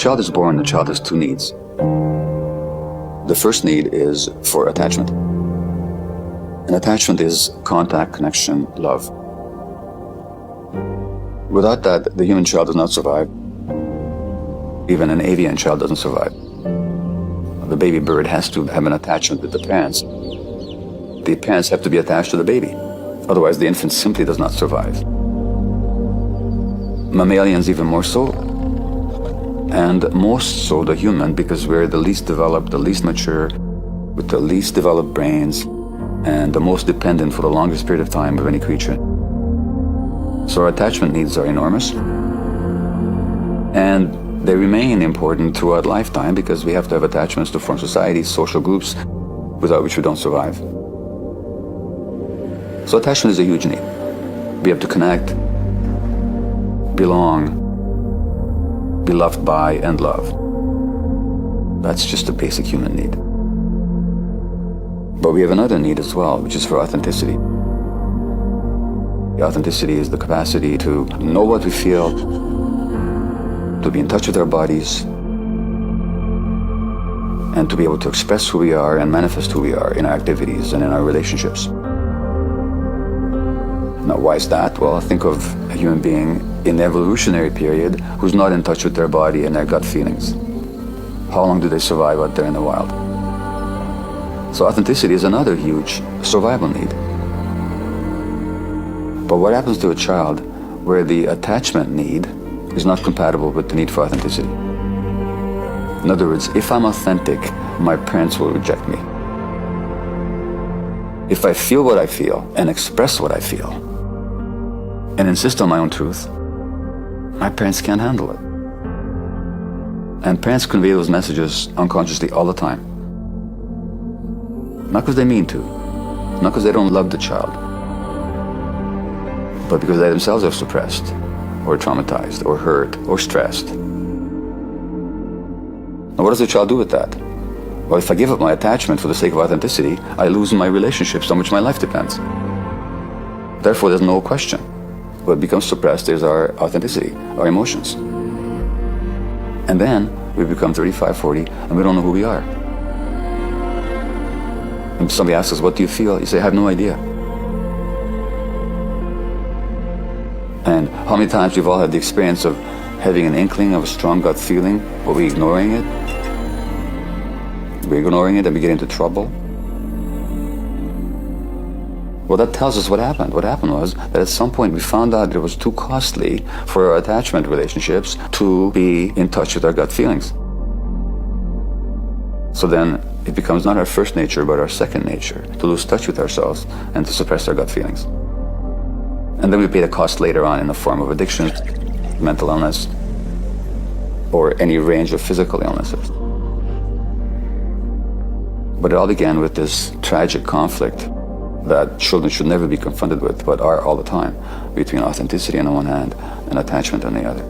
Child is born, the child has two needs. The first need is for attachment. And attachment is contact, connection, love. Without that, the human child does not survive. Even an avian child doesn't survive. The baby bird has to have an attachment with the parents. The parents have to be attached to the baby. Otherwise, the infant simply does not survive. Mammalians even more so, and most so the human, because we're the least developed, the least mature, with the least developed brains, and the most dependent for the longest period of time of any creature. So our attachment needs are enormous, and they remain important throughout lifetime because we have to have attachments to form societies, social groups, without which we don't survive. So attachment is a huge need. We have to connect, belong, be loved by, and love. That's just a basic human need. But we have another need as well, which is for authenticity. The authenticity is the capacity to know what we feel, to be in touch with our bodies, and to be able to express who we are and manifest who we are in our activities and in our relationships. Now, why is that? Well, think of a human being in the evolutionary period who's not in touch with their body and their gut feelings. How long do they survive out there in the wild? So authenticity is another huge survival need. But what happens to a child where the attachment need is not compatible with the need for authenticity? In other words, if I'm authentic, my parents will reject me. If I feel what I feel and express what I feel and insist on my own truth, my parents can't handle it. And parents convey those messages unconsciously all the time. Not because they mean to, not because they don't love the child, but because they themselves are suppressed, or traumatized, or hurt, or stressed. Now, what does the child do with that? Well, if I give up my attachment for the sake of authenticity, I lose my relationships on which my life depends. Therefore, there's no question. What becomes suppressed is our authenticity, our emotions. And then we become 35, 40, and we don't know who we are. And somebody asks us, what do you feel? You say, I have no idea. And how many times we've all had the experience of having an inkling of a strong gut feeling, but we're ignoring it? We're ignoring it and we get into trouble. Well, that tells us what happened. What happened was that at some point we found out it was too costly for our attachment relationships to be in touch with our gut feelings. So then it becomes not our first nature, but our second nature to lose touch with ourselves and to suppress our gut feelings. And then we pay the cost later on in the form of addiction, mental illness, or any range of physical illnesses. But it all began with this tragic conflict that children should never be confronted with, but are all the time, between authenticity on the one hand and attachment on the other.